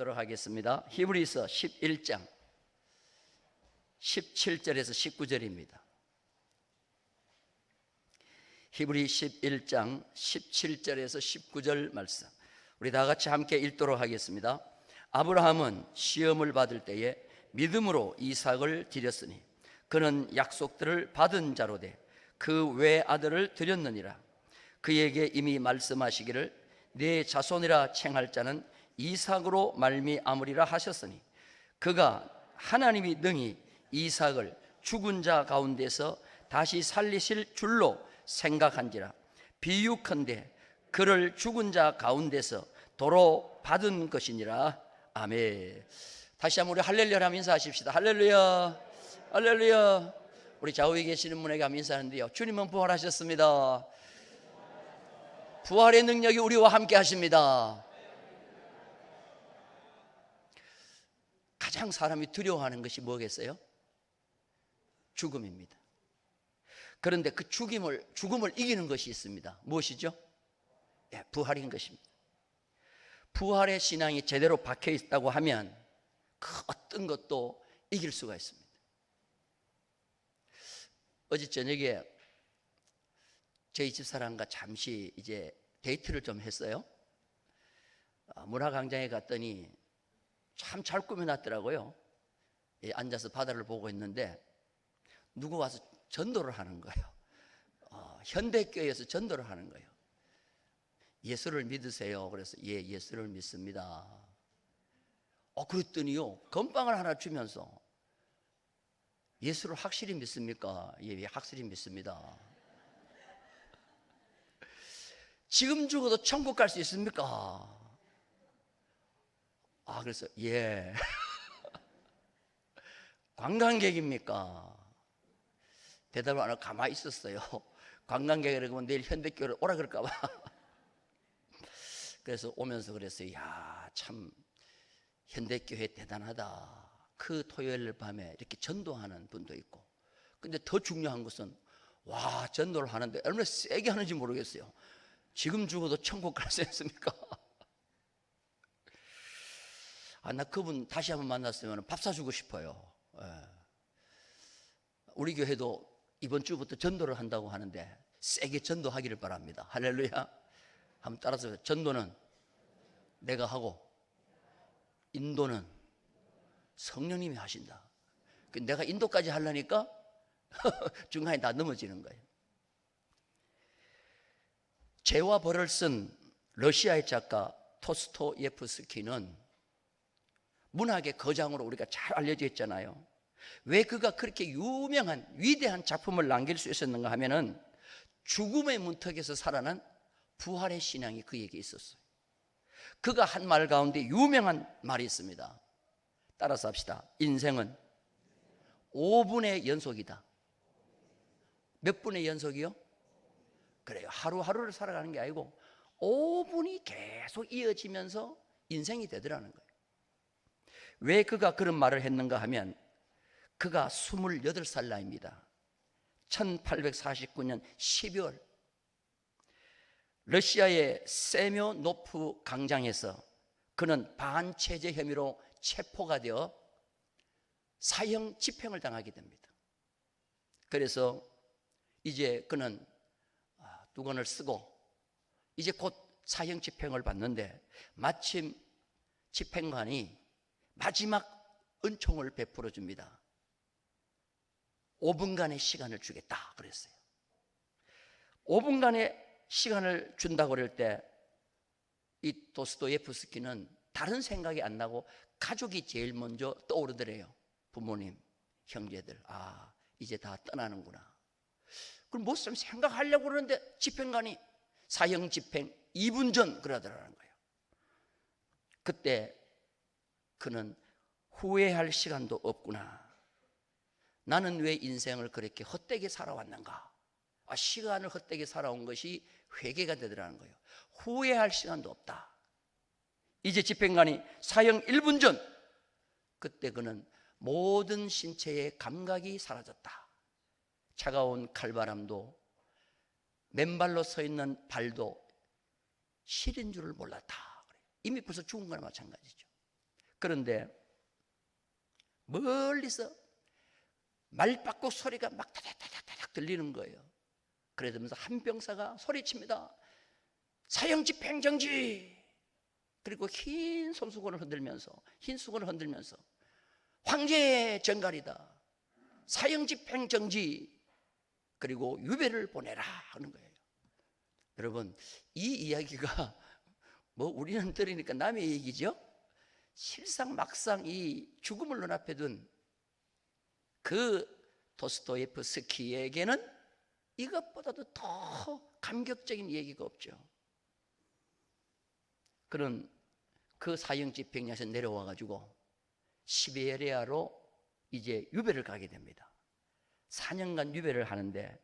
보도록 하겠습니다. 히브리서 11장 17절에서 19절입니다. 히브리 11장 17절에서 19절 말씀, 우리 다 같이 함께 읽도록 하겠습니다. 아브라함은 시험을 받을 때에 믿음으로 이삭을 드렸으니 그는 약속들을 받은 자로 돼 그 외아들을 드렸느니라. 그에게 이미 말씀하시기를 내 자손이라 칭할 자는 이삭으로 말미암으리라 하셨으니 그가 하나님이 능히 이삭을 죽은 자 가운데서 다시 살리실 줄로 생각한지라. 비유컨대 그를 죽은 자 가운데서 도로 받은 것이니라. 아멘. 다시 한번 우리 할렐루야 하면 인사하십시다. 할렐루야, 할렐루야. 우리 좌우에 계시는 분에게 하면 인사하는데요, 주님은 부활하셨습니다. 부활의 능력이 우리와 함께 하십니다. 가장 사람이 두려워하는 것이 뭐겠어요? 죽음입니다. 그런데 그 죽음을 이기는 것이 있습니다. 무엇이죠? 부활인 것입니다. 부활의 신앙이 제대로 박혀 있다고 하면 그 어떤 것도 이길 수가 있습니다. 어제 저녁에 저희 집사람과 잠시 이제 데이트를 좀 했어요. 문화광장에 갔더니 참 잘 꾸며놨더라고요. 앉아서 바다를 보고 있는데 누구 와서 전도를 하는 거예요. 현대교회에서 전도를 하는 거예요. 예수를 믿으세요. 그래서 예, 예수를 믿습니다. 그랬더니요, 건빵을 하나 주면서 예수를 확실히 믿습니까? 예, 확실히 믿습니다. 지금 죽어도 천국 갈 수 있습니까? 그래서 예. 관광객입니까? 대답을 안 하고 가만히 있었어요. 관광객이라고 내일 현대교회를 오라 그럴까 봐. 그래서 오면서 그랬어요. 야, 참 현대교회 대단하다. 그 토요일 밤에 이렇게 전도하는 분도 있고, 근데 더 중요한 것은 와, 전도를 하는데 얼마나 세게 하는지 모르겠어요. 지금 죽어도 천국 갈 수 있습니까? 나 그분 다시 한번 만났으면 밥 사주고 싶어요. 우리 교회도 이번 주부터 전도를 한다고 하는데 세게 전도하기를 바랍니다. 할렐루야. 한번 따라서, 전도는 내가 하고 인도는 성령님이 하신다. 내가 인도까지 하려니까 중간에 다 넘어지는 거예요. 죄와 벌을 쓴 러시아의 작가 토스토예프스키는 문학의 거장으로 우리가 잘 알려져 있잖아요. 왜 그가 그렇게 유명한 위대한 작품을 남길 수 있었는가 하면은 죽음의 문턱에서 살아난 부활의 신앙이 그에게 있었어요. 그가 한 말 가운데 유명한 말이 있습니다. 따라서 합시다. 인생은 5분의 연속이다. 몇 분의 연속이요? 그래요. 하루하루를 살아가는 게 아니고 5분이 계속 이어지면서 인생이 되더라는 거예요. 왜 그가 그런 말을 했는가 하면 그가 28살 나이입니다. 1849년 12월 러시아의 세묘노프 광장에서 그는 반체제 혐의로 체포가 되어 사형 집행을 당하게 됩니다. 그래서 이제 그는 두건을 쓰고 이제 곧 사형 집행을 받는데, 마침 집행관이 마지막 은총을 베풀어 줍니다. 5분간의 시간을 주겠다 그랬어요. 5분간의 시간을 준다고 그럴 때 이 도스토예프스키는 다른 생각이 안 나고 가족이 제일 먼저 떠오르더래요. 부모님, 형제들, 이제 다 떠나는구나. 그럼 뭐 좀 생각하려고 그러는데 집행관이 사형 집행 2분 전 그러더라는 거예요. 그때 그는 후회할 시간도 없구나. 나는 왜 인생을 그렇게 헛되게 살아왔는가? 시간을 헛되게 살아온 것이 회개가 되더라는 거예요. 후회할 시간도 없다. 이제 집행관이 사형 1분 전, 그때 그는 모든 신체의 감각이 사라졌다. 차가운 칼바람도, 맨발로 서 있는 발도 실인 줄을 몰랐다. 이미 벌써 죽은 거나 마찬가지죠. 그런데 멀리서 말바꾸 소리가 막 타닥타닥타닥 들리는 거예요. 그러면서 한 병사가 소리칩니다. 사형 집행 정지. 그리고 흰 손수건을 흔들면서, 흰 수건을 흔들면서 황제의 정갈이다. 사형 집행 정지. 그리고 유배를 보내라 하는 거예요. 여러분, 이 이야기가 뭐 우리는 들으니까 남의 얘기죠. 실상 막상 이 죽음을 눈앞에 둔 그 도스토예프스키에게는 이것보다도 더 감격적인 얘기가 없죠. 그는 그 사형 집행장에서 내려와 가지고 시베리아로 이제 유배를 가게 됩니다. 4년간 유배를 하는데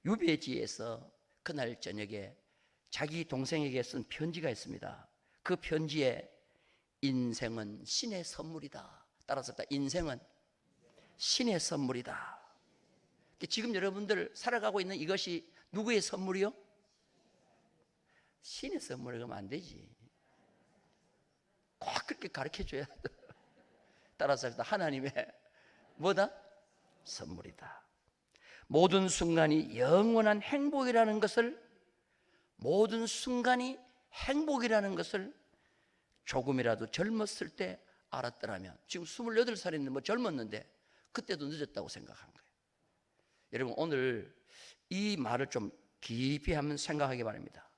유배지에서 그날 저녁에 자기 동생에게 쓴 편지가 있습니다. 그 편지에 인생은 신의 선물이다. 따라서 인생은 신의 선물이다. 지금 여러분들 살아가고 있는 이것이 누구의 선물이요? 신의 선물이 그러면 안 되지. 꼭 그렇게 가르쳐줘야 돼. 따라서 하나님의 뭐다? 선물이다. 모든 순간이 영원한 행복이라는 것을, 모든 순간이 행복이라는 것을 조금이라도 젊었을 때 알았더라면, 지금 28살인데 뭐 젊었는데 그때도 늦었다고 생각한 거예요. 여러분, 오늘 이 말을 좀 깊이 한번 생각하기 바랍니다.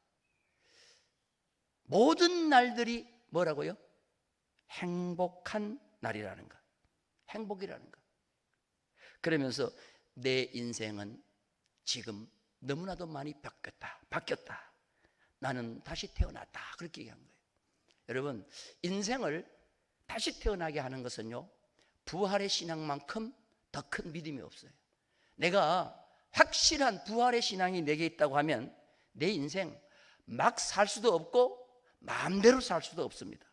모든 날들이 뭐라고요? 행복한 날이라는 것, 행복이라는 것. 그러면서 내 인생은 지금 너무나도 많이 바뀌었다. 나는 다시 태어났다. 그렇게 얘기한 거예요. 여러분, 인생을 다시 태어나게 하는 것은요, 부활의 신앙만큼 더 큰 믿음이 없어요. 내가 확실한 부활의 신앙이 내게 있다고 하면 내 인생 막 살 수도 없고 마음대로 살 수도 없습니다.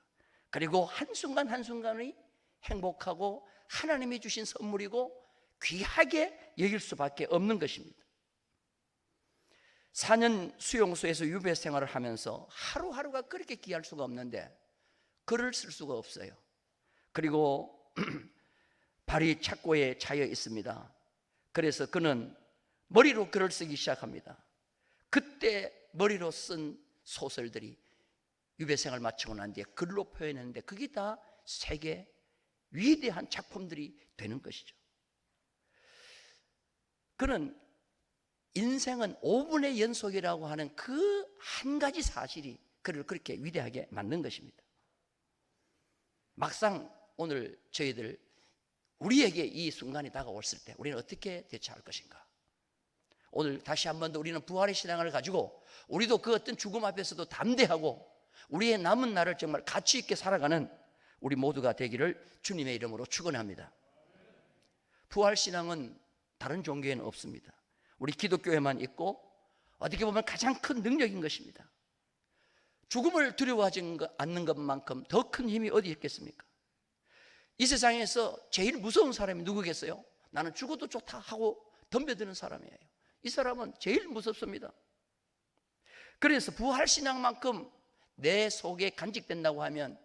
그리고 한순간 한순간이 행복하고 하나님이 주신 선물이고 귀하게 여길 수밖에 없는 것입니다. 4년 수용소에서 유배 생활을 하면서 하루하루가 그렇게 귀할 수가 없는데 글을 쓸 수가 없어요. 그리고 발이 착고에 차여 있습니다. 그래서 그는 머리로 글을 쓰기 시작합니다. 그때 머리로 쓴 소설들이 유배 생활 마치고 난 뒤에 글로 표현했는데 그게 다 세계 위대한 작품들이 되는 것이죠. 그는 인생은 5분의 연속이라고 하는 그 한 가지 사실이 그를 그렇게 위대하게 만든 것입니다. 막상 오늘 저희들 우리에게 이 순간이 다가왔을 때 우리는 어떻게 대처할 것인가? 오늘 다시 한 번 더 우리는 부활의 신앙을 가지고 우리도 그 어떤 죽음 앞에서도 담대하고 우리의 남은 날을 정말 가치 있게 살아가는 우리 모두가 되기를 주님의 이름으로 축원합니다. 부활 신앙은 다른 종교에는 없습니다. 우리 기독교에만 있고 어떻게 보면 가장 큰 능력인 것입니다. 죽음을 두려워하지 않는 것만큼 더 큰 힘이 어디 있겠습니까? 이 세상에서 제일 무서운 사람이 누구겠어요? 나는 죽어도 좋다 하고 덤벼드는 사람이에요. 이 사람은 제일 무섭습니다. 그래서 부활신앙만큼 내 속에 간직된다고 하면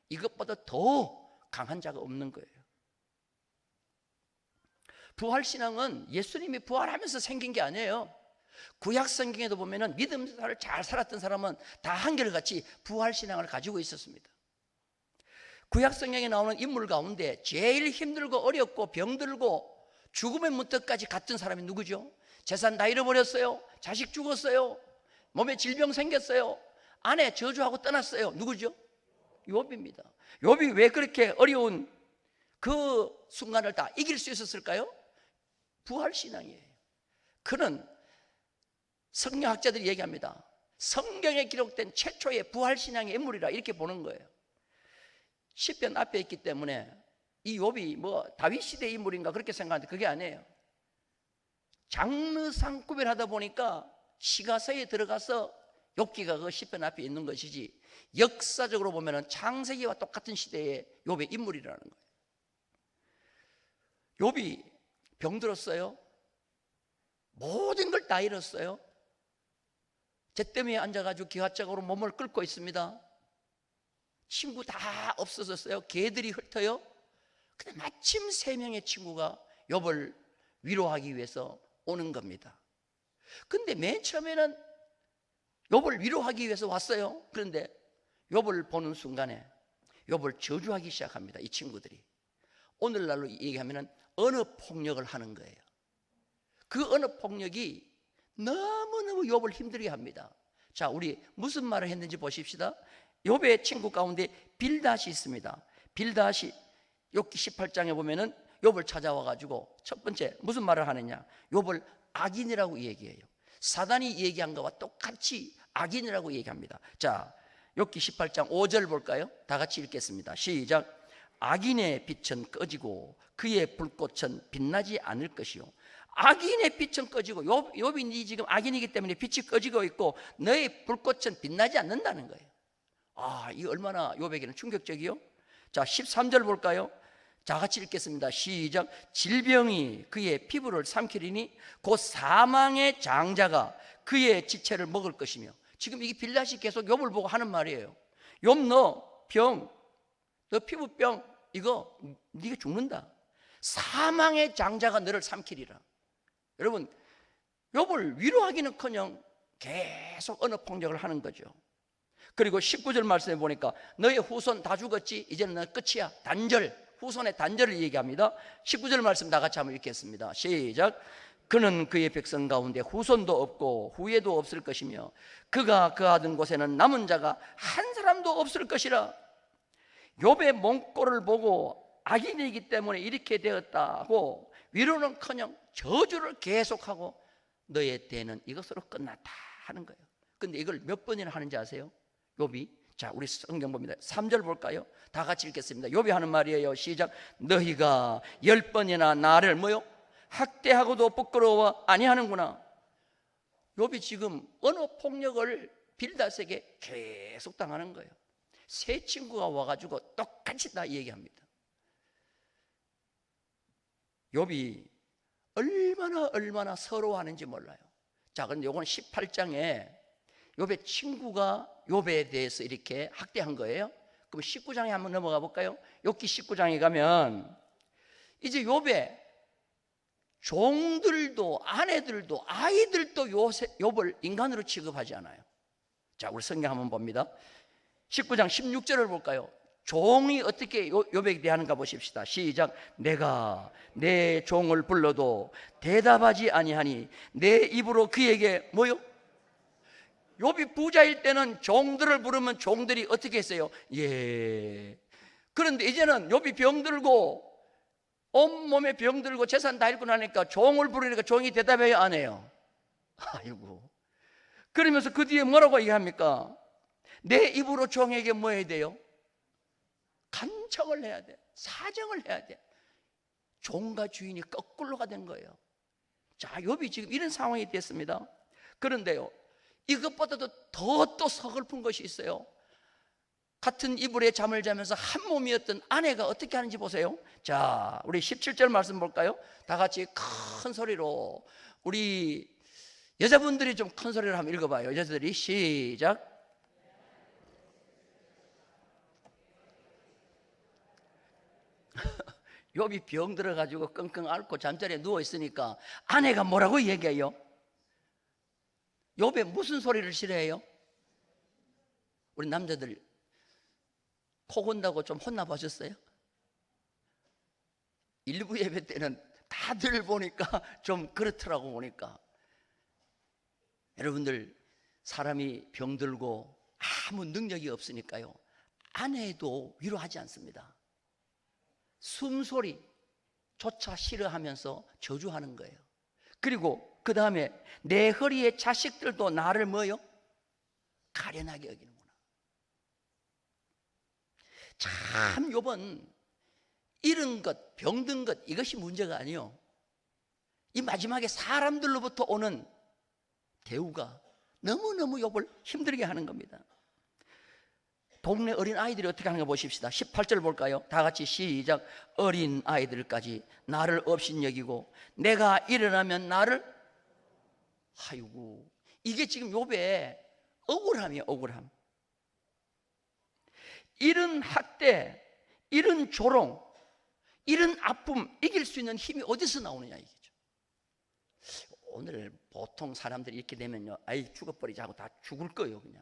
이것보다 더 강한 자가 없는 거예요. 부활신앙은 예수님이 부활하면서 생긴 게 아니에요. 구약 성경에도 보면은 믿음생활을 잘 살았던 사람은 다 한결같이 부활신앙을 가지고 있었습니다. 구약 성경에 나오는 인물 가운데 제일 힘들고 어렵고 병들고 죽음의 문턱까지 갔던 사람이 누구죠? 재산 다 잃어버렸어요. 자식 죽었어요. 몸에 질병 생겼어요. 아내 저주하고 떠났어요. 누구죠? 욥입니다. 욥이 왜 그렇게 어려운 그 순간을 다 이길 수 있었을까요? 부활신앙이에요. 그는 성경학자들이 얘기합니다. 성경에 기록된 최초의 부활신앙의 인물이라 이렇게 보는 거예요. 시편 앞에 있기 때문에 이 욥이 뭐 다윗 시대 인물인가 그렇게 생각하는데 그게 아니에요. 장르상 구별하다 보니까 시가서에 들어가서 욥기가 그 시편 앞에 있는 것이지 역사적으로 보면은 창세기와 똑같은 시대의 욥의 인물이라는 거예요. 욥이 병들었어요. 모든 걸 다 잃었어요. 잿더미에 앉아가지고 기하짝으로 몸을 끓고 있습니다. 친구 다 없어졌어요. 개들이 흩어요. 근데 마침 3명의 친구가 욥을 위로하기 위해서 오는 겁니다. 근데 맨 처음에는 욥을 위로하기 위해서 왔어요. 그런데 욥을 보는 순간에 욥을 저주하기 시작합니다. 이 친구들이. 오늘날로 얘기하면 언어 폭력을 하는 거예요. 그 언어 폭력이 너무너무 욥을 힘들게 합니다. 자, 우리 무슨 말을 했는지 보십시다. 욥의 친구 가운데 빌닷이 있습니다. 빌닷이 욥기 18장에 보면은 욥을 찾아와 가지고 첫 번째 무슨 말을 하느냐? 욥을 악인이라고 얘기해요. 사단이 얘기한 것과 똑같이 악인이라고 얘기합니다. 자, 욥기 18장 5절 볼까요? 다 같이 읽겠습니다. 시작. 악인의 빛은 꺼지고 그의 불꽃은 빛나지 않을 것이요. 악인의 빛은 꺼지고 욥이 지금 악인이기 때문에 빛이 꺼지고 있고 너의 불꽃은 빛나지 않는다는 거예요. 아, 이 얼마나 욥에게는 충격적이요? 자, 13절 볼까요? 자, 같이 읽겠습니다. 시작. 질병이 그의 피부를 삼키리니 곧 사망의 장자가 그의 지체를 먹을 것이며. 지금 이게 빌닷이 계속 욥을 보고 하는 말이에요. 욥, 너 피부병 이거 네가 죽는다. 사망의 장자가 너를 삼키리라. 여러분, 욥을 위로하기는커녕 계속 언어 폭력을 하는 거죠. 그리고 19절 말씀에 보니까 너의 후손 다 죽었지? 이제는 너 끝이야. 단절, 후손의 단절을 얘기합니다. 19절 말씀 다 같이 한번 읽겠습니다. 시작. 그는 그의 백성 가운데 후손도 없고 후예도 없을 것이며 그가 거하던 곳에는 남은 자가 한 사람도 없을 것이라. 욥의 몸꼴을 보고 악인이기 때문에 이렇게 되었다고 위로는커녕 저주를 계속하고 너의 때는 이것으로 끝났다 하는 거예요. 근데 이걸 몇 번이나 하는지 아세요? 욥이. 자, 우리 성경 봅니다. 3절 볼까요? 다 같이 읽겠습니다. 욥이 하는 말이에요. 시작. 너희가 10번이나 나를 뭐요? 학대하고도 부끄러워 아니하는구나. 욥이 지금 언어 폭력을 빌닷에게 계속 당하는 거예요. 세 친구가 와가지고 똑같이 다 얘기합니다. 욥이 얼마나 서러워하는지 몰라요. 자, 그런데 이건 18장에 욥의 친구가 욥에 대해서 이렇게 학대한 거예요. 그럼 19장에 한번 넘어가 볼까요? 욥기 19장에 가면 이제 욥의 종들도 아내들도 아이들도 욥을 인간으로 취급하지 않아요. 자, 우리 성경 한번 봅니다. 19장 16절을 볼까요? 종이 어떻게 욥에게 대하는가 보십시다. 시작. 내가 내 종을 불러도 대답하지 아니하니 내 입으로 그에게 뭐요? 욥이 부자일 때는 종들을 부르면 종들이 어떻게 했어요? 예. 그런데 이제는 욥이 병들고 온몸에 병들고 재산 다 잃고 나니까 종을 부르니까 종이 대답해요, 안 해요? 아이고. 그러면서 그 뒤에 뭐라고 얘기합니까? 내 입으로 종에게 뭐 해야 돼요? 간청을 해야 돼. 사정을 해야 돼. 종과 주인이 거꾸로가 된 거예요. 자, 욥이 지금 이런 상황이 됐습니다. 그런데요, 이것보다도 더 또 서글픈 것이 있어요. 같은 이불에 잠을 자면서 한 몸이었던 아내가 어떻게 하는지 보세요. 자, 우리 17절 말씀 볼까요? 다 같이 큰 소리로, 우리 여자분들이 좀 큰 소리로 한번 읽어봐요. 여자들이. 시작. 욥이 병 들어가지고 끙끙 앓고 잠자리에 누워있으니까 아내가 뭐라고 얘기해요? 욥의 무슨 소리를 싫어해요? 우리 남자들 코 건다고 좀 혼나보셨어요? 일부 예배 때는 다들 보니까 좀 그렇더라고. 보니까 여러분들, 사람이 병들고 아무 능력이 없으니까요, 아내도 위로하지 않습니다. 숨소리조차 싫어하면서 저주하는 거예요. 그리고 그 다음에 내 허리의 자식들도 나를 뭐요? 가련하게 여기는구나. 참 욥은 잃은 것, 병든 것, 이것이 문제가 아니요, 이 마지막에 사람들로부터 오는 대우가 너무너무 욥을 힘들게 하는 겁니다. 동네 어린 아이들이 어떻게 하는가 보십시다. 18절 볼까요? 다 같이 시작. 어린 아이들까지 나를 업신여기고 내가 일어나면 나를. 아이고, 이게 지금 욥의 억울함이에요. 억울함. 이런 학대, 이런 조롱, 이런 아픔 이길 수 있는 힘이 어디서 나오느냐 이거죠. 오늘 보통 사람들이 이렇게 되면요, 아이 죽어버리자 하고 다 죽을 거예요. 그냥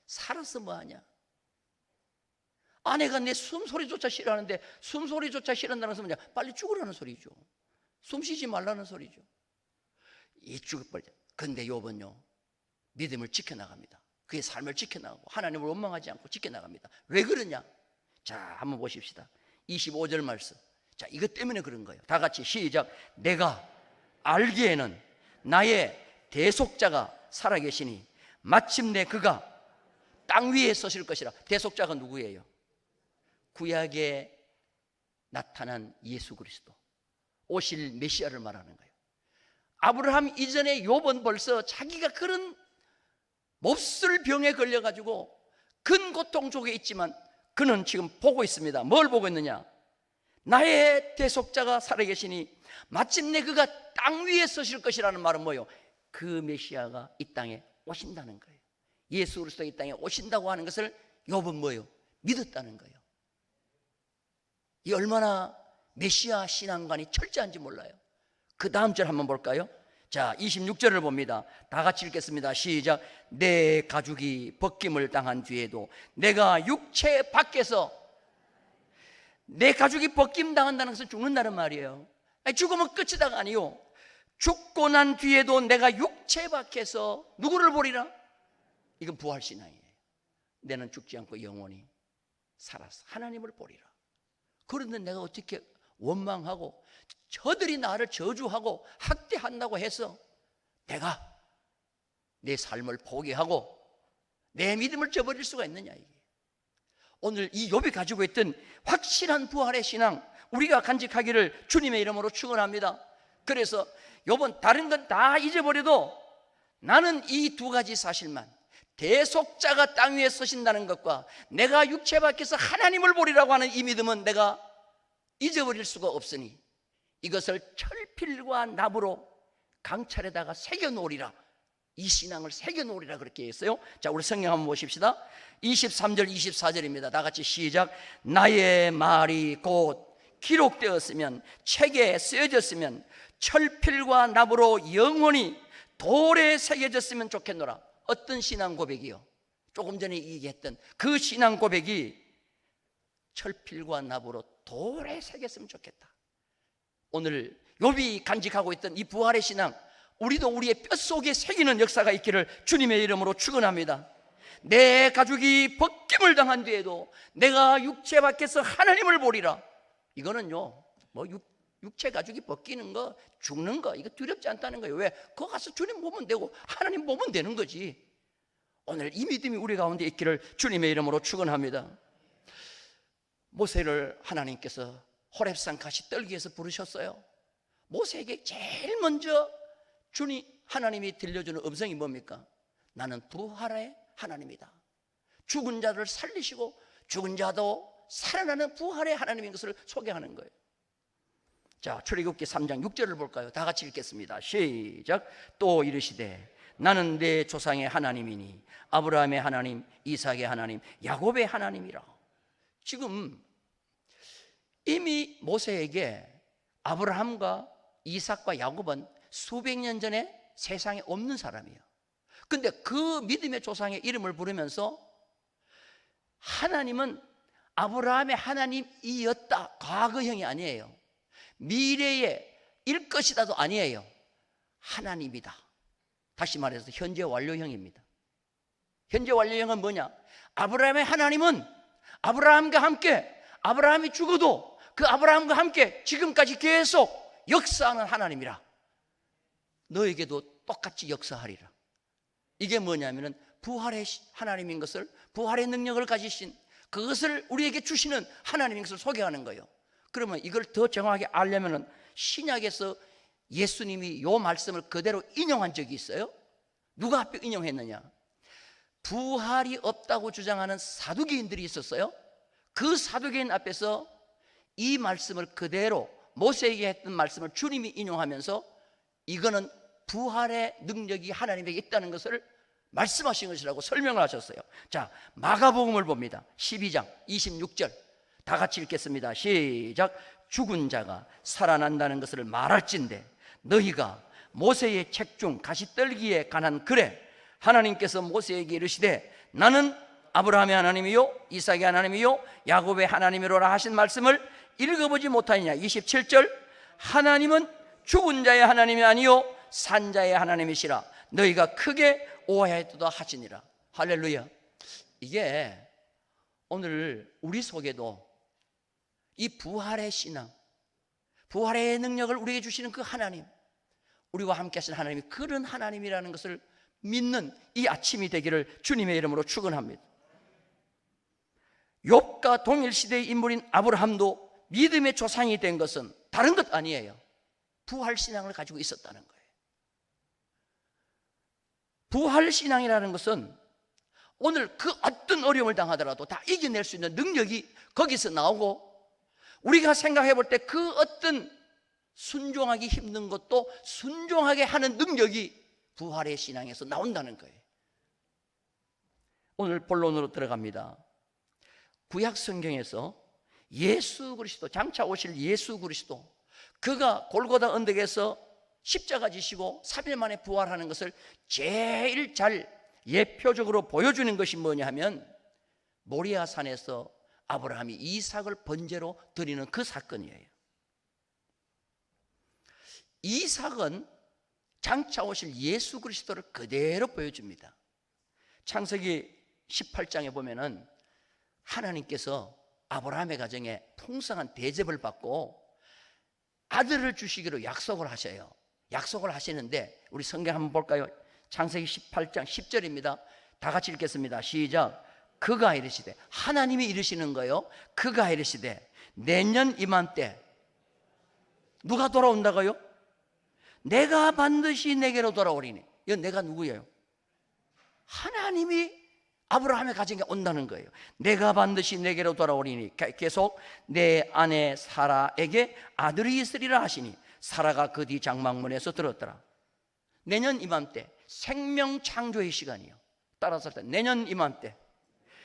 살아서 뭐하냐. 아내가 내 숨소리조차 싫어하는데 숨소리조차 싫어한다는 것은 뭐냐, 빨리 죽으라는 소리죠. 숨 쉬지 말라는 소리죠. 이 죽어버리자. 근데 욥은요, 믿음을 지켜나갑니다. 그의 삶을 지켜나가고 하나님을 원망하지 않고 지켜나갑니다. 왜 그러냐? 자, 한번 보십시다. 25절 말씀. 자, 이것 때문에 그런 거예요. 다 같이 시작. 내가 알기에는 나의 대속자가 살아계시니 마침내 그가 땅 위에 서실 것이라. 대속자가 누구예요? 구약에 나타난 예수 그리스도, 오실 메시아를 말하는 거예요. 아브라함 이전에 욥은 벌써 자기가 그런 몹쓸 병에 걸려가지고 큰 고통 속에 있지만 그는 지금 보고 있습니다. 뭘 보고 있느냐? 나의 대속자가 살아계시니 마침내 그가 땅 위에 서실 것이라는 말은 뭐예요? 그 메시아가 이 땅에 오신다는 거예요. 예수 그리스도 이 땅에 오신다고 하는 것을 욥은 뭐예요? 믿었다는 거예요. 이 얼마나 메시아 신앙관이 철저한지 몰라요. 그 다음 절 한번 볼까요? 자, 26절을 봅니다. 다 같이 읽겠습니다. 시작. 내 가죽이 벗김을 당한 뒤에도 내가 육체 밖에서, 내 가죽이 벗김 당한다는 것은 죽는다는 말이에요. 아니, 죽으면 끝이다가 아니요, 죽고 난 뒤에도 내가 육체 밖에서 누구를 보리라? 이건 부활신앙이에요. 내는 죽지 않고 영원히 살아서 하나님을 보리라. 그런데 내가 어떻게 원망하고 저들이 나를 저주하고 학대한다고 해서 내가 내 삶을 포기하고 내 믿음을 저버릴 수가 있느냐 이게. 오늘 이 욥이 가지고 있던 확실한 부활의 신앙, 우리가 간직하기를 주님의 이름으로 축원합니다. 그래서 욥은 다른 건 다 잊어버려도 나는 이 두 가지 사실만, 대속자가 땅 위에 서신다는 것과 내가 육체 밖에서 하나님을 보리라고 하는 이 믿음은 내가 잊어버릴 수가 없으니 이것을 철필과 납으로 강철에다가 새겨놓으리라. 이 신앙을 새겨놓으리라 그렇게 했어요. 자, 우리 성경 한번 보십시다. 23절 24절입니다. 다 같이 시작. 나의 말이 곧 기록되었으면, 책에 쓰여졌으면, 철필과 납으로 영원히 돌에 새겨졌으면 좋겠노라. 어떤 신앙 고백이요? 조금 전에 얘기했던 그 신앙 고백이 철필과 납으로 돌에 새겼으면 좋겠다. 오늘 욥이 간직하고 있던 이 부활의 신앙, 우리도 우리의 뼛속에 새기는 역사가 있기를 주님의 이름으로 축원합니다. 내 가죽이 벗김을 당한 뒤에도 내가 육체 밖에서 하나님을 보리라. 이거는요, 뭐 육체 가죽이 벗기는 거, 죽는 거, 이거 두렵지 않다는 거예요. 왜? 거기 가서 주님 보면 되고 하나님 보면 되는 거지. 오늘 이 믿음이 우리 가운데 있기를 주님의 이름으로 축원합니다. 모세를 하나님께서 호렙산 가시 떨기에서 부르셨어요. 모세에게 제일 먼저 주님 하나님이 들려주는 음성이 뭡니까? 나는 부활의 하나님이다. 죽은 자를 살리시고 죽은 자도 살아나는 부활의 하나님인 것을 소개하는 거예요. 자, 출애굽기 3장 6절을 볼까요? 다 같이 읽겠습니다. 시작. 또 이르시되 나는 내 조상의 하나님이니 아브라함의 하나님, 이삭의 하나님, 야곱의 하나님이라. 지금 이미 모세에게 아브라함과 이삭과 야곱은 수백 년 전에 세상에 없는 사람이에요. 근데 그 믿음의 조상의 이름을 부르면서 하나님은 아브라함의 하나님이었다, 과거형이 아니에요. 미래의 일 것이다도 아니에요. 하나님이다. 다시 말해서 현재 완료형입니다. 현재 완료형은 뭐냐? 아브라함의 하나님은 아브라함과 함께, 아브라함이 죽어도 그 아브라함과 함께 지금까지 계속 역사하는 하나님이라. 너에게도 똑같이 역사하리라. 이게 뭐냐면은 부활의 하나님인 것을, 부활의 능력을 가지신, 그것을 우리에게 주시는 하나님인 것을 소개하는 거예요. 그러면 이걸 더 정확하게 알려면은 신약에서 예수님이 이 말씀을 그대로 인용한 적이 있어요. 누가 앞에 인용했느냐? 부활이 없다고 주장하는 사두개인들이 있었어요. 그 사두개인 앞에서 이 말씀을 그대로, 모세에게 했던 말씀을 주님이 인용하면서 이거는 부활의 능력이 하나님에게 있다는 것을 말씀하신 것이라고 설명을 하셨어요. 자, 마가복음을 봅니다. 12장 26절 다 같이 읽겠습니다. 시작. 죽은 자가 살아난다는 것을 말할진대 너희가 모세의 책 중 가시떨기에 관한 글에 하나님께서 모세에게 이르시되 나는 아브라함의 하나님이요 이삭의 하나님이요 야곱의 하나님이로라 하신 말씀을 읽어보지 못하느냐. 27절 하나님은 죽은 자의 하나님이 아니요 산 자의 하나님이시라 너희가 크게 오해하였도다 하시니라. 할렐루야. 이게 오늘 우리 속에도 이 부활의 신앙, 부활의 능력을 우리에게 주시는 그 하나님, 우리와 함께 하신 하나님이 그런 하나님이라는 것을 믿는 이 아침이 되기를 주님의 이름으로 축원합니다. 욥과 동일시대의 인물인 아브라함도 믿음의 조상이 된 것은 다른 것 아니에요. 부활신앙을 가지고 있었다는 거예요. 부활신앙이라는 것은 오늘 그 어떤 어려움을 당하더라도 다 이겨낼 수 있는 능력이 거기서 나오고, 우리가 생각해 볼 때 그 어떤 순종하기 힘든 것도 순종하게 하는 능력이 부활의 신앙에서 나온다는 거예요. 오늘 본론으로 들어갑니다. 구약 성경에서 예수 그리스도, 장차 오실 예수 그리스도, 그가 골고다 언덕에서 십자가 지시고 3일 만에 부활하는 것을 제일 잘 예표적으로 보여주는 것이 뭐냐 하면 모리아 산에서 아브라함이 이삭을 번제로 드리는 그 사건이에요. 이삭은 장차 오실 예수 그리스도를 그대로 보여줍니다. 창세기 18장에 보면은 하나님께서 아브라함의 가정에 풍성한 대접을 받고 아들을 주시기로 약속을 하셔요. 약속을 하시는데 우리 성경 한번 볼까요? 창세기 18장 10절입니다. 다 같이 읽겠습니다. 시작. 그가 이르시되, 하나님이 이르시는 거요. 그가 이르시되 내년 이맘때 누가 돌아온다고요? 내가 반드시 내게로 돌아오리니. 이건 내가 누구예요? 하나님이 아브라함의 가정에 온다는 거예요. 내가 반드시 내게로 돌아오리니 계속 내 아내 사라에게 아들이 있으리라 하시니 사라가 그 뒤 장막문에서 들었더라. 내년 이맘때 생명 창조의 시간이요. 따라서 내년 이맘때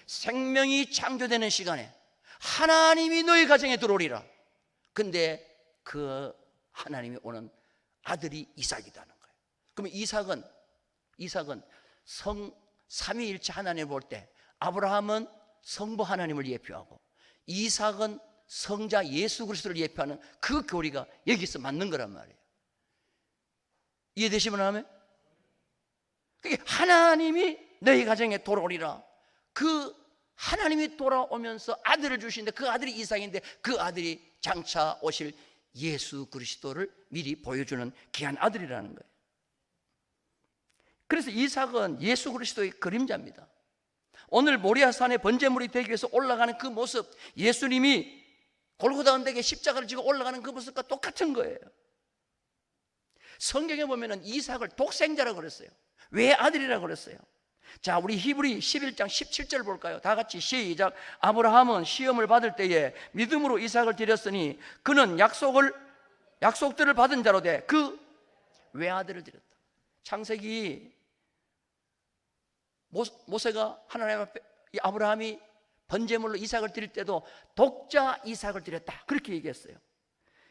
생명이 창조되는 시간에 하나님이 너희 가정에 들어오리라. 근데 그 하나님이 오는 아들이 이삭이라는 거예요. 그러면 이삭은 삼위일체 하나님을 볼 때 아브라함은 성부 하나님을 예표하고 이삭은 성자 예수 그리스도를 예표하는 그 교리가 여기서 맞는 거란 말이에요. 이해되시면 하면? 그게 하나님이 너희 가정에 돌아오리라. 그 하나님이 돌아오면서 아들을 주시는데 그 아들이 이삭인데 그 아들이 장차 오실 예수 그리스도를 미리 보여주는 귀한 아들이라는 거예요. 그래서 이삭은 예수 그리스도의 그림자입니다. 오늘 모리아산의 번제물이 되기 위해서 올라가는 그 모습, 예수님이 골고다 언덕에 십자가를 지고 올라가는 그 모습과 똑같은 거예요. 성경에 보면은 이삭을 독생자라고 그랬어요. 왜 아들이라고 그랬어요? 자, 우리 히브리 11장 17절 볼까요? 다 같이 시작. 아브라함은 시험을 받을 때에 믿음으로 이삭을 드렸으니 그는 약속들을 받은 자로 돼 그 외아들을 드렸다. 창세기 모세가 하나님 앞에 아브라함이 번제물로 이삭을 드릴 때도 독자 이삭을 드렸다, 그렇게 얘기했어요.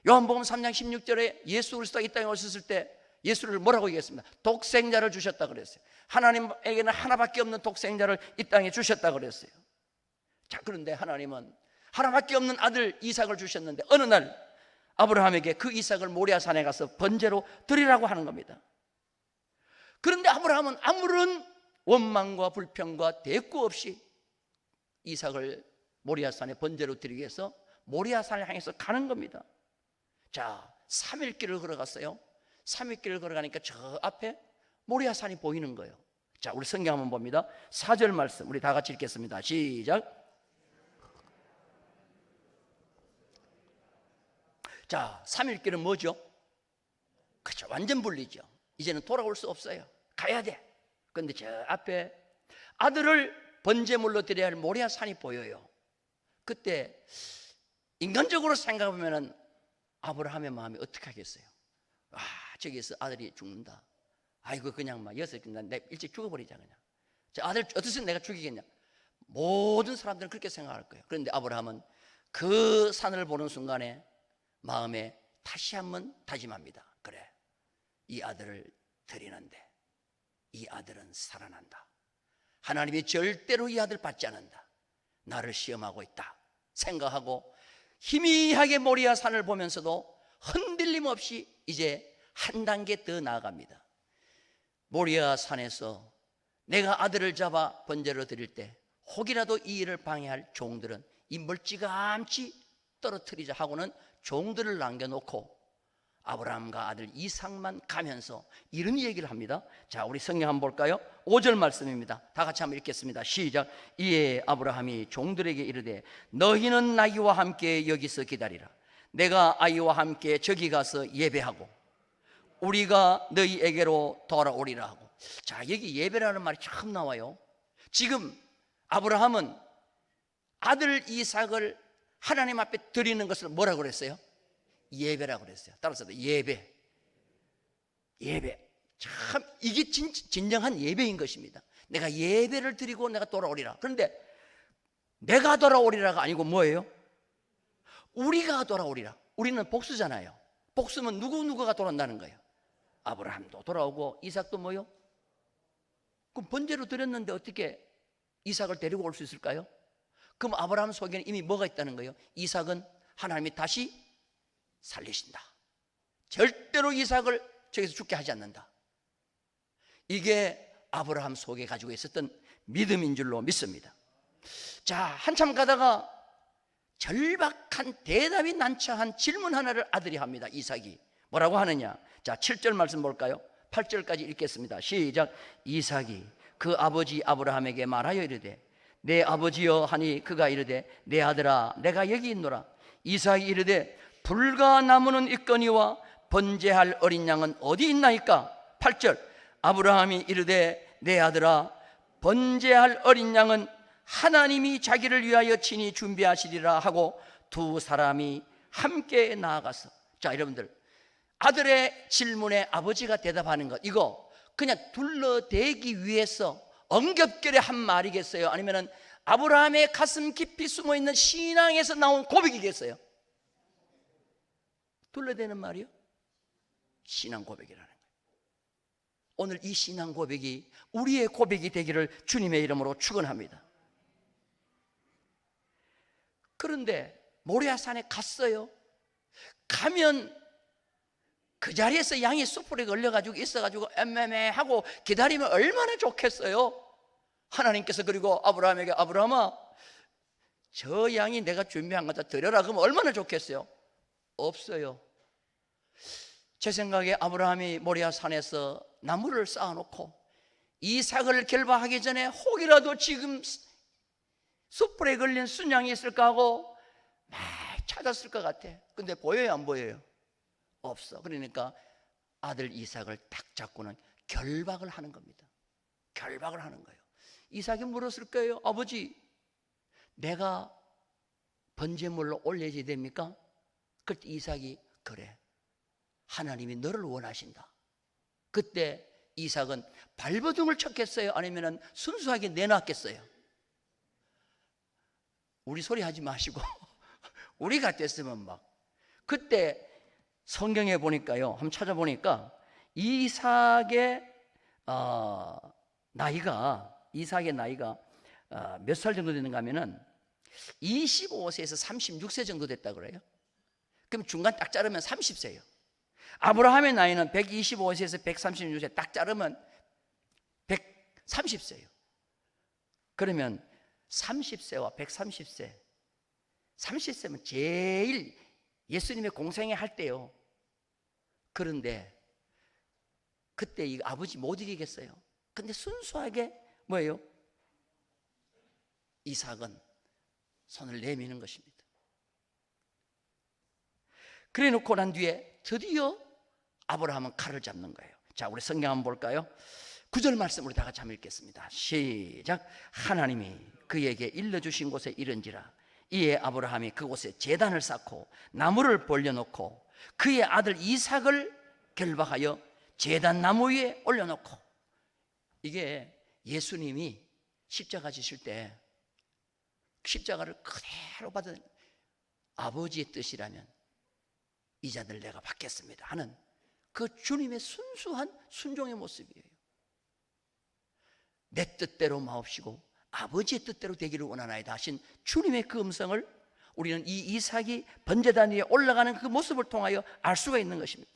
요한복음 3장 16절에 예수 그리스도가 이 땅에 오셨을 때 예수를 뭐라고 얘기했습니다? 독생자를 주셨다 그랬어요. 하나님에게는 하나밖에 없는 독생자를 이 땅에 주셨다 그랬어요. 자, 그런데 하나님은 하나밖에 없는 아들 이삭을 주셨는데 어느 날 아브라함에게 그 이삭을 모리아산에 가서 번제로 드리라고 하는 겁니다. 그런데 아브라함은 아무런 원망과 불평과 대꾸 없이 이삭을 모리아산에 번제로 드리기 위해서 모리아산을 향해서 가는 겁니다. 자, 3일 길을 걸어갔어요. 3일 길을 걸어가니까 저 앞에 모리아산이 보이는 거예요. 자, 우리 성경 한번 봅니다. 4절 말씀 우리 다 같이 읽겠습니다. 시작. 자, 3일 길은 뭐죠? 그렇죠, 완전 분리죠. 이제는 돌아올 수 없어요. 가야 돼. 그런데 저 앞에 아들을 번제물로 드려야 할 모리아산이 보여요. 그때 인간적으로 생각해보면 아브라함의 마음이 어떻게 하겠어요? 아, 저기서 아들이 죽는다. 아이고, 그냥 막 여기서 내 일찍 죽어버리자 그냥. 제 아들 어떻게 내가 죽이겠냐? 모든 사람들은 그렇게 생각할 거예요. 그런데 아브라함은 그 산을 보는 순간에 마음에 다시 한번 다짐합니다. 그래, 이 아들을 드리는데 이 아들은 살아난다. 하나님이 절대로 이 아들 받지 않는다. 나를 시험하고 있다 생각하고 희미하게 모리아 산을 보면서도 흔들림 없이 이제 한 단계 더 나아갑니다. 모리아 산에서 내가 아들을 잡아 번제로 드릴 때 혹이라도 이 일을 방해할 종들은 이 멀찌감치 떨어뜨리자 하고는 종들을 남겨놓고 아브라함과 아들 이삭만 가면서 이런 얘기를 합니다. 자, 우리 성경 한번 볼까요? 5절 말씀입니다. 다 같이 한번 읽겠습니다. 시작. 이에 아브라함이 종들에게 이르되 너희는 나이와 함께 여기서 기다리라. 내가 아이와 함께 저기 가서 예배하고 우리가 너희에게로 돌아오리라 하고. 자, 여기 예배라는 말이 처음 나와요. 지금 아브라함은 아들 이삭을 하나님 앞에 드리는 것을 뭐라고 그랬어요? 예배라고 그랬어요. 따라서 예배. 참 이게 진정한 예배인 것입니다. 내가 예배를 드리고 내가 돌아오리라. 그런데 내가 돌아오리라가 아니고 뭐예요? 우리가 돌아오리라. 우리는 복수잖아요. 복수면 누구가 돌아온다는 거예요? 아브라함도 돌아오고 이삭도 뭐요? 그럼 번제로 드렸는데 어떻게 이삭을 데리고 올 수 있을까요? 그럼 아브라함 속에는 이미 뭐가 있다는 거예요? 이삭은 하나님이 다시 살리신다. 절대로 이삭을 저기서 죽게 하지 않는다. 이게 아브라함 속에 가지고 있었던 믿음인 줄로 믿습니다. 자, 한참 가다가 절박한 대답이 난처한 질문 하나를 아들이 합니다. 이삭이 뭐라고 하느냐? 자, 7절 말씀 볼까요? 8절까지 읽겠습니다. 시작. 이삭이 그 아버지 아브라함에게 말하여 이르되 내 아버지여 하니 그가 이르되 내 아들아 내가 여기 있노라. 이삭이 이르되 불과 나무는 있거니와 번제할 어린 양은 어디 있나이까? 8절. 아브라함이 이르되 내 아들아 번제할 어린 양은 하나님이 자기를 위하여 친히 준비하시리라 하고 두 사람이 함께 나아가서. 자, 여러분들, 아들의 질문에 아버지가 대답하는 것, 이거 그냥 둘러대기 위해서 엉겹결에 한 말이겠어요? 아니면은 아브라함의 가슴 깊이 숨어있는 신앙에서 나온 고백이겠어요? 둘러대는 말이요? 신앙 고백이라는 거예요. 오늘 이 신앙 고백이 우리의 고백이 되기를 주님의 이름으로 축원합니다. 그런데 모리아산에 갔어요. 가면 그 자리에서 양이 숯불에 걸려가지고 있어가지고 엠매매하고 기다리면 얼마나 좋겠어요. 하나님께서 그리고 아브라함에게 아브라함아 저 양이 내가 준비한 거다 드려라 그러면 얼마나 좋겠어요. 없어요. 제 생각에 아브라함이 모리아산에서 나무를 쌓아놓고 이삭을 결박하기 전에 혹이라도 지금 숯불에 걸린 순양이 있을까 하고 막 찾았을 것 같아. 근데 보여요 안 보여요? 없어. 그러니까 아들 이삭을 딱 잡고는 결박을 하는 겁니다. 결박을 하는 거예요. 이삭이 물었을 거예요. 아버지 내가 번제물로 올려야 됩니까? 그때 이삭이 그래 하나님이 너를 원하신다. 그때 이삭은 발버둥을 쳤겠어요? 아니면 순수하게 내놨겠어요? 우리 소리 하지 마시고 우리 같았으면 막. 그때 성경에 보니까요, 한번 찾아보니까 이삭의 나이가 몇 살 정도 되는가 하면은 25세에서 36세 정도 됐다 그래요. 그럼 중간 딱 자르면 30세예요. 아브라함의 나이는 125세에서 136세 딱 자르면 130세예요. 그러면 30세와 130세, 30세면 제일 예수님의 공생애 할 때요. 그런데 그때 이 아버지 못 이기겠어요. 근데 순수하게 뭐예요? 이삭은 손을 내미는 것입니다. 그래 놓고 난 뒤에 드디어 아브라함은 칼을 잡는 거예요. 자, 우리 성경 한번 볼까요? 9절 말씀 우리 다 같이 한번 읽겠습니다. 시작. 하나님이 그에게 일러주신 곳에 이른지라 이에 아브라함이 그곳에 제단을 쌓고 나무를 벌려놓고 그의 아들 이삭을 결박하여 제단 나무 위에 올려놓고. 이게 예수님이 십자가 지실 때 십자가를 그대로 받은 아버지의 뜻이라면 이 자들 내가 받겠습니다 하는 그 주님의 순수한 순종의 모습이에요. 내 뜻대로 마옵시고 아버지의 뜻대로 되기를 원하나이다 하신 주님의 그 음성을 우리는 이 이삭이 번제단 위에 올라가는 그 모습을 통하여 알 수가 있는 것입니다.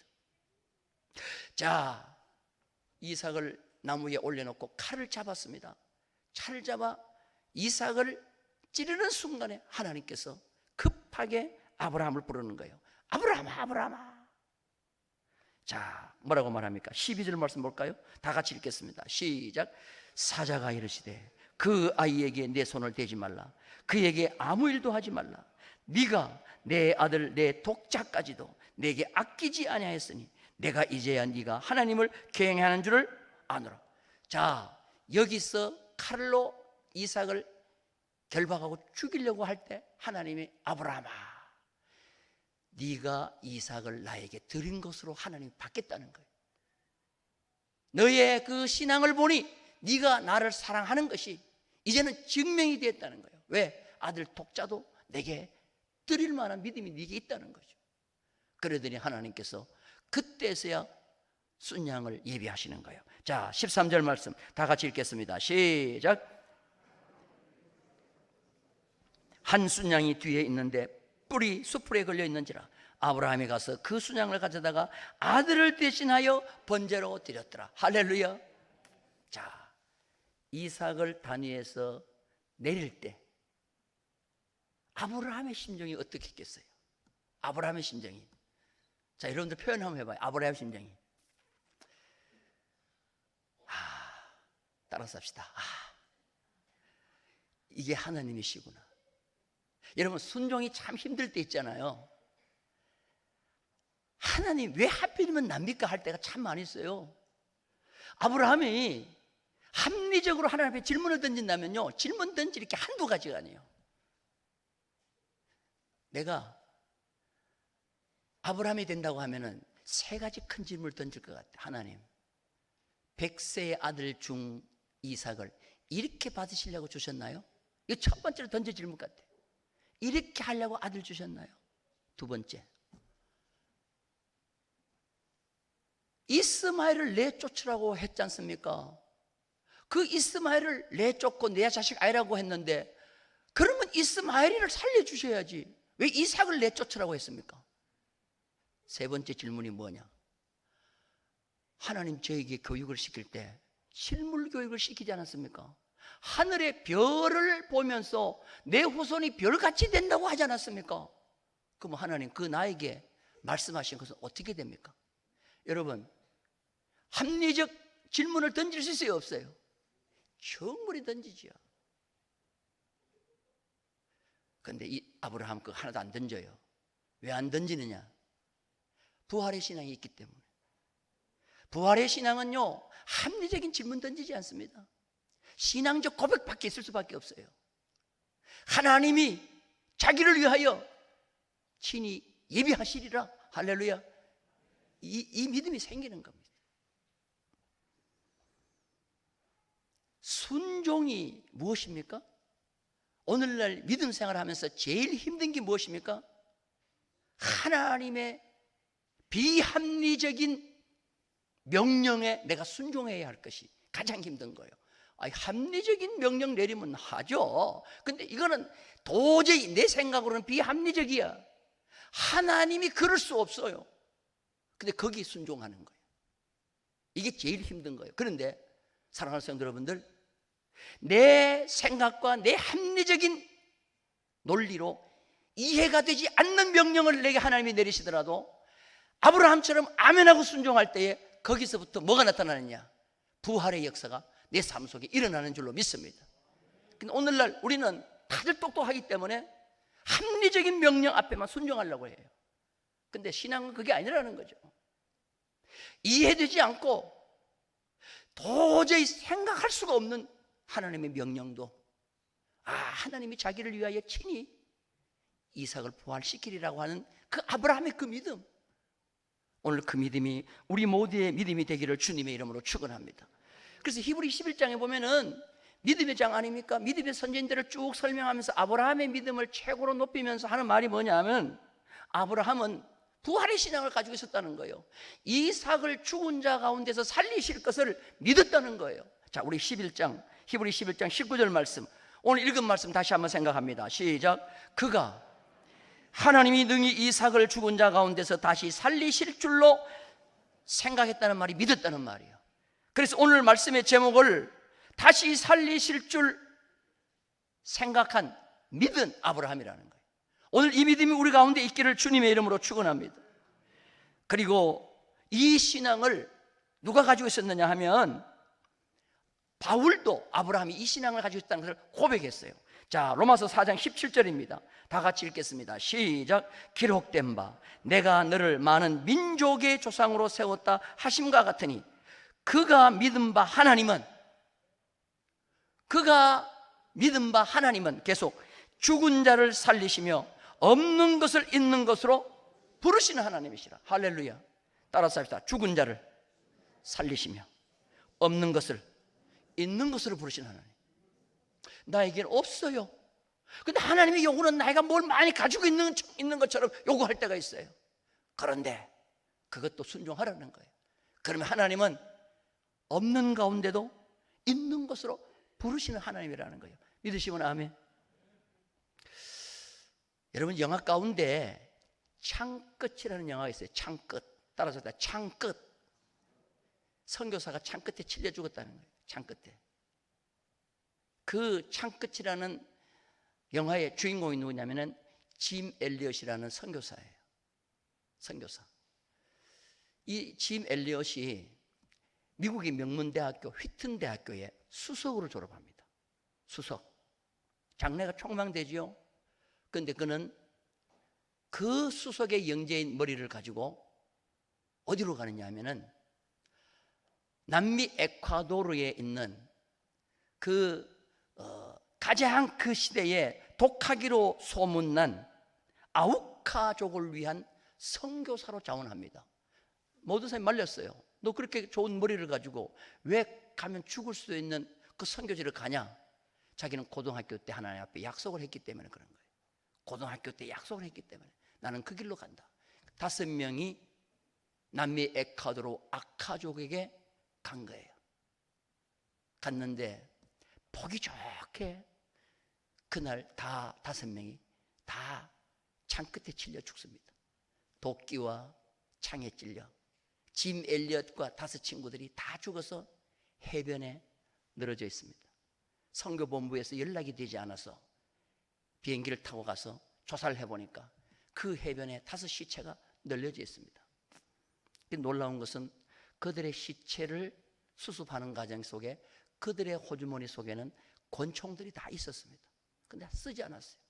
자, 이삭을 나무 위에 올려놓고 칼을 잡았습니다. 칼을 잡아 이삭을 찌르는 순간에 하나님께서 급하게 아브라함을 부르는 거예요. 아브라함아, 아브라함아. 자, 뭐라고 말합니까? 12절 말씀 볼까요? 다 같이 읽겠습니다. 시작. 사자가 이르시되 그 아이에게 내 손을 대지 말라. 그에게 아무 일도 하지 말라. 네가 내 아들 내 독자까지도 내게 아끼지 아니하였으니 내가 이제야 네가 하나님을 경외하는 줄을 아노라. 자, 여기서 칼로 이삭을 결박하고 죽이려고 할 때 하나님이 아브라함아, 네가 이삭을 나에게 드린 것으로 하나님이 받겠다는 거예요. 너의 그 신앙을 보니 네가 나를 사랑하는 것이 이제는 증명이 됐다는 거예요. 왜? 아들 독자도 내게 드릴 만한 믿음이 네게 있다는 거죠. 그러더니 하나님께서 그때서야 순양을 예비하시는 거예요. 자, 13절 말씀 다 같이 읽겠습니다. 시작. 한 순양이 뒤에 있는데 뿔이 수풀에 걸려 있는지라 아브라함이 가서 그 순양을 가져다가 아들을 대신하여 번제로 드렸더라. 할렐루야. 자, 이삭을 단위에서 내릴 때 아브라함의 심정이 어떻게 했겠어요? 아브라함의 심정이. 자, 여러분들 표현 한번 해봐요. 아브라함의 심정이. 따라서 합시다. 이게 하나님이시구나. 여러분, 순종이 참 힘들 때 있잖아요. 하나님 왜 하필이면 납니까? 할 때가 참 많이 있어요. 아브라함이 합리적으로 하나님 앞에 질문을 던진다면요, 질문 던질 게 한두 가지가 아니에요. 내가 아브라함이 된다고 하면은 세 가지 큰 질문을 던질 것 같아요. 하나님, 100세의 아들 중 이삭을 이렇게 받으시려고 주셨나요? 이거 첫 번째로 던질 질문 같아요. 이렇게 하려고 아들 주셨나요? 두 번째, 이스마엘을 내쫓으라고 했지 않습니까? 그 이스마엘을 내쫓고 내 자식 아니라고 했는데 그러면 이스마엘을 살려주셔야지 왜 이삭을 내쫓으라고 했습니까? 세 번째 질문이 뭐냐? 하나님 저에게 교육을 시킬 때 실물 교육을 시키지 않았습니까? 하늘의 별을 보면서 내 후손이 별같이 된다고 하지 않았습니까? 그럼 하나님 그 나에게 말씀하신 것은 어떻게 됩니까? 여러분, 합리적 질문을 던질 수 있어요, 없어요? 충분히 던지죠. 그런데 이 아브라함 그거 하나도 안 던져요. 왜 안 던지느냐? 부활의 신앙이 있기 때문에. 부활의 신앙은요, 합리적인 질문 던지지 않습니다. 신앙적 고백밖에 있을 수밖에 없어요. 하나님이 자기를 위하여 친히 예비하시리라. 할렐루야. 이 믿음이 생기는 겁니다. 순종이 무엇입니까? 오늘날 믿음 생활하면서 제일 힘든 게 무엇입니까? 하나님의 비합리적인 명령에 내가 순종해야 할 것이 가장 힘든 거예요. 합리적인 명령 내리면 하죠. 근데 이거는 도저히 내 생각으로는 비합리적이야. 하나님이 그럴 수 없어요. 근데 거기에 순종하는 거예요. 이게 제일 힘든 거예요. 그런데 사랑하는 성도 여러분들, 내 생각과 내 합리적인 논리로 이해가 되지 않는 명령을 내게 하나님이 내리시더라도 아브라함처럼 아멘하고 순종할 때에 거기서부터 뭐가 나타나느냐? 부활의 역사가 내 삶 속에 일어나는 줄로 믿습니다. 근데 오늘날 우리는 다들 똑똑하기 때문에 합리적인 명령 앞에만 순종하려고 해요. 근데 신앙은 그게 아니라는 거죠. 이해되지 않고 도저히 생각할 수가 없는 하나님의 명령도 하나님이 자기를 위하여 친히 이삭을 부활시키리라고 하는 그 아브라함의 그 믿음, 오늘 그 믿음이 우리 모두의 믿음이 되기를 주님의 이름으로 축원합니다. 그래서 히브리 11장에 보면은 믿음의 장 아닙니까? 믿음의 선지자들을 쭉 설명하면서 아브라함의 믿음을 최고로 높이면서 하는 말이 뭐냐면, 아브라함은 부활의 신앙을 가지고 있었다는 거예요. 이삭을 죽은 자 가운데서 살리실 것을 믿었다는 거예요. 자, 우리 11장, 히브리 11장 19절 말씀, 오늘 읽은 말씀 다시 한번 생각합니다. 시작. 그가 하나님이 능히 이삭을 죽은 자 가운데서 다시 살리실 줄로 생각했다는 말이 믿었다는 말이에요. 그래서 오늘 말씀의 제목을 다시 살리실 줄 생각한 믿은 아브라함이라는 거예요. 오늘 이 믿음이 우리 가운데 있기를 주님의 이름으로 축원합니다. 그리고 이 신앙을 누가 가지고 있었느냐 하면 바울도 아브라함이 이 신앙을 가지고 있다는 것을 고백했어요. 자, 로마서 4장 17절입니다. 다 같이 읽겠습니다. 시작. 기록된 바 내가 너를 많은 민족의 조상으로 세웠다 하심과 같으니 그가 믿은 바 하나님은 계속 죽은 자를 살리시며 없는 것을 있는 것으로 부르시는 하나님이시라. 할렐루야. 따라서 합시다. 죽은 자를 살리시며 없는 것을 있는 것으로 부르시는 하나님. 나에게는 없어요. 근데 하나님의 요구는 내가 뭘 많이 가지고 있는 것처럼 요구할 때가 있어요. 그런데 그것도 순종하라는 거예요. 그러면 하나님은 없는 가운데도 있는 것으로 부르시는 하나님이라는 거예요. 믿으시면 아멘. 여러분, 영화 가운데 창끝이라는 영화가 있어요. 창끝. 따라서 창끝. 선교사가 창끝에 찔려 죽었다는 거예요. 창끝에. 그 창끝이라는 영화의 주인공이 누구냐면은 짐 엘리엇이라는 선교사예요. 선교사. 이 짐 엘리엇이 미국의 명문대학교 휘튼 대학교에 수석으로 졸업합니다. 수석. 장래가 촉망되지요. 그런데 그는 그 수석의 영재인 머리를 가지고 어디로 가느냐 하면은 남미 에콰도르에 있는 가장 그 시대에 독하기로 소문난 아우카족을 위한 선교사로 자원합니다. 모든 사람이 말렸어요. 너 그렇게 좋은 머리를 가지고 왜 가면 죽을 수도 있는 그 선교지를 가냐? 자기는 고등학교 때 하나님 앞에 약속을 했기 때문에 그런 거예요. 고등학교 때 약속을 했기 때문에 나는 그 길로 간다. 5명이 남미 에콰도르 아카족에게 간 거예요. 갔는데 보기 좋게 그날 다 5명이 다 창끝에 찔려 죽습니다. 도끼와 창에 찔려 짐 엘리엇과 5 친구들이 다 죽어서 해변에 늘어져 있습니다. 선교본부에서 연락이 되지 않아서 비행기를 타고 가서 조사를 해보니까 그 해변에 5 시체가 널려져 있습니다. 놀라운 것은 그들의 시체를 수습하는 과정 속에 그들의 호주머니 속에는 권총들이 다 있었습니다. 근데 쓰지 않았어요.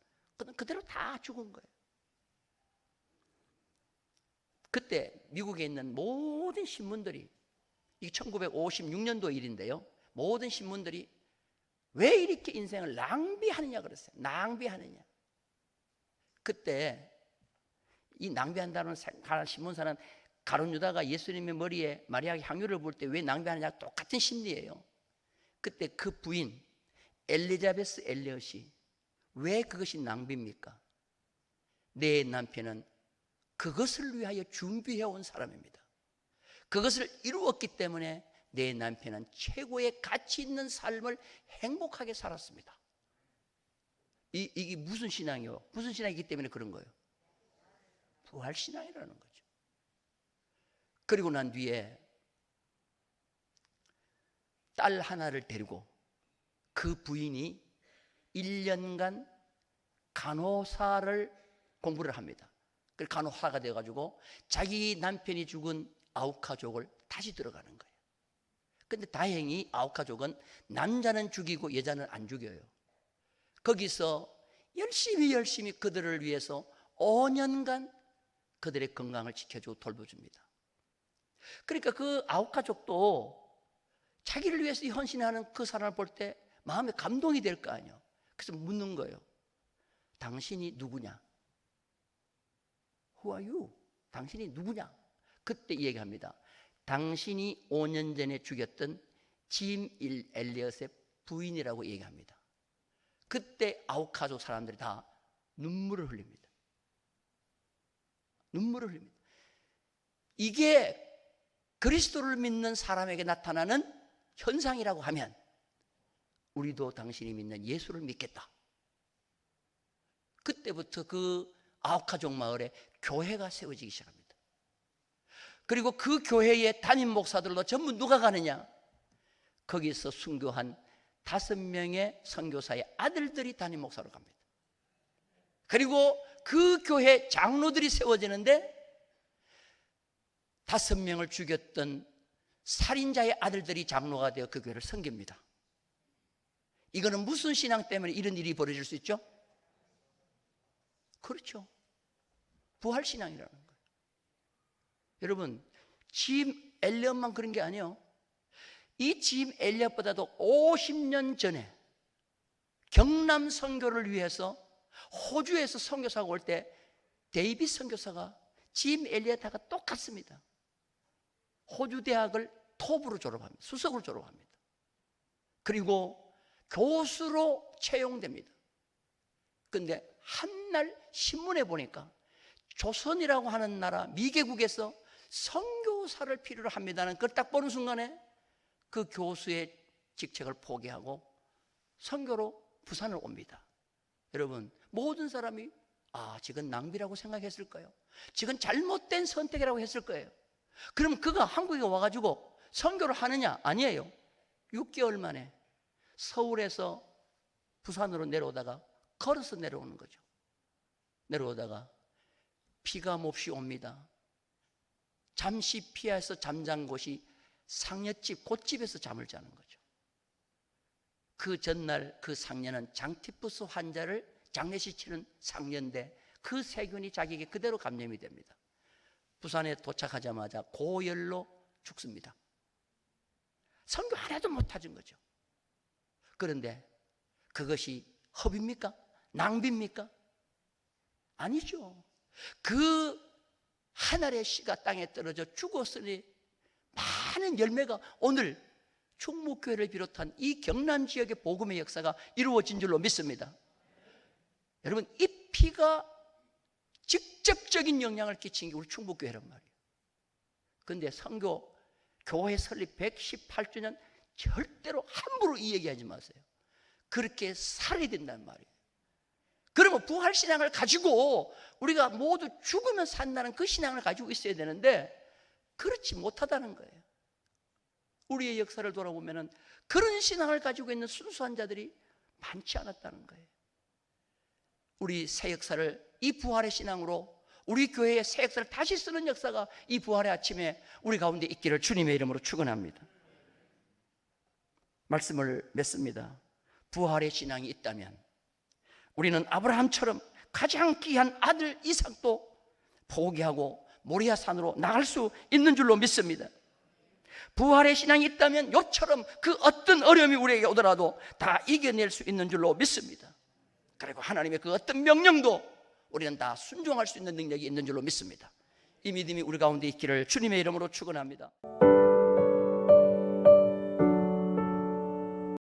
그대로 다 죽은 거예요. 그때 미국에 있는 모든 신문들이, 이게 1956년도 일인데요, 모든 신문들이 왜 이렇게 인생을 낭비하느냐 그랬어요. 낭비하느냐. 그때 이 낭비한다는 신문사는 가룟 유다가 예수님의 머리에 마리아가 향유를 부을 때 왜 낭비하느냐 똑같은 심리예요. 그때 그 부인 엘리자베스 엘리엇이 왜 그것이 낭비입니까? 내 남편은 그것을 위하여 준비해온 사람입니다. 그것을 이루었기 때문에 내 남편은 최고의 가치 있는 삶을 행복하게 살았습니다. 이게 무슨 신앙이요? 무슨 신앙이기 때문에 그런 거예요? 부활신앙이라는 거죠. 그리고 난 뒤에 딸 하나를 데리고 그 부인이 1년간 간호사를 공부를 합니다. 그래서 간호사가 되어가지고 자기 남편이 죽은 아우카족을 다시 들어가는 거예요. 근데 다행히 아우카족은 남자는 죽이고 여자는 안 죽여요. 거기서 열심히 그들을 위해서 5년간 그들의 건강을 지켜주고 돌봐줍니다. 그러니까 그 아우카족도 자기를 위해서 헌신하는 그 사람을 볼 때 마음에 감동이 될 거 아니에요. 그래서 묻는 거예요. 당신이 누구냐? Who are you? 당신이 누구냐? 그때 얘기합니다. 당신이 5년 전에 죽였던 짐 엘리엇의 부인이라고 얘기합니다. 그때 아홉 가족 사람들이 다 눈물을 흘립니다. 눈물을 흘립니다. 이게 그리스도를 믿는 사람에게 나타나는 현상이라고 하면 우리도 당신이 믿는 예수를 믿겠다. 그때부터 그 아홉 가족 마을에 교회가 세워지기 시작합니다. 그리고 그 교회의 담임 목사들도 전부 누가 가느냐? 거기서 순교한 5명의 선교사의 아들들이 담임 목사로 갑니다. 그리고 그 교회 장로들이 세워지는데 5명을 죽였던 살인자의 아들들이 장로가 되어 그 교회를 섬깁니다. 이거는 무슨 신앙 때문에 이런 일이 벌어질 수 있죠? 그렇죠. 부활신앙이라는 거예요. 여러분, 짐 엘리엇만 그런 게 아니에요. 이 짐 엘리엇보다도 50년 전에 경남 선교를 위해서 호주에서 선교사가 올 때 데이빗 선교사가 짐 엘리엇하고 똑같습니다. 호주 대학을 톱으로 졸업합니다. 수석으로 졸업합니다. 그리고 교수로 채용됩니다. 그런데 한날 신문에 보니까 조선이라고 하는 나라 미개국에서 선교사를 필요로 합니다는 그걸 딱 보는 순간에 그 교수의 직책을 포기하고 선교로 부산을 옵니다. 여러분, 모든 사람이 지건 낭비라고 생각했을까요? 지건 잘못된 선택이라고 했을 거예요. 그럼 그가 한국에 와가지고 선교를 하느냐? 아니에요. 6개월 만에 서울에서 부산으로 내려오다가 걸어서 내려오는 거죠. 내려오다가 비가 몹시 옵니다. 잠시 피해서 잠잔 곳이 상여집, 곳집에서 잠을 자는 거죠. 그 전날 그 상녀는 장티푸스 환자를 장례식 치는 상녀인데 그 세균이 자기에게 그대로 감염이 됩니다. 부산에 도착하자마자 고열로 죽습니다. 선교 하나도 못 찾은 거죠. 그런데 그것이 허비입니까? 낭비입니까? 아니죠. 그 한 알의 씨가 땅에 떨어져 죽었으니 많은 열매가 오늘 충무교회를 비롯한 이 경남 지역의 복음의 역사가 이루어진 줄로 믿습니다. 여러분, 이 피가 직접적인 영향을 끼친 게 우리 충북교회란 말이에요. 그런데 선교 교회 설립 118주년 절대로 함부로 이 얘기하지 마세요. 그렇게 살아야 된단 말이에요. 그러면 부활신앙을 가지고 우리가 모두 죽으면 산다는 그 신앙을 가지고 있어야 되는데 그렇지 못하다는 거예요. 우리의 역사를 돌아보면 그런 신앙을 가지고 있는 순수한 자들이 많지 않았다는 거예요. 우리 새 역사를 이 부활의 신앙으로 우리 교회의 새 역사를 다시 쓰는 역사가 이 부활의 아침에 우리 가운데 있기를 주님의 이름으로 축원합니다. 말씀을 맺습니다. 부활의 신앙이 있다면 우리는 아브라함처럼 가장 귀한 아들 이삭도 포기하고 모리아 산으로 나갈 수 있는 줄로 믿습니다. 부활의 신앙이 있다면 요처럼 그 어떤 어려움이 우리에게 오더라도 다 이겨낼 수 있는 줄로 믿습니다. 그리고 하나님의 그 어떤 명령도 우리는 다 순종할 수 있는 능력이 있는 줄로 믿습니다. 이 믿음이 우리 가운데 있기를 주님의 이름으로 축원합니다.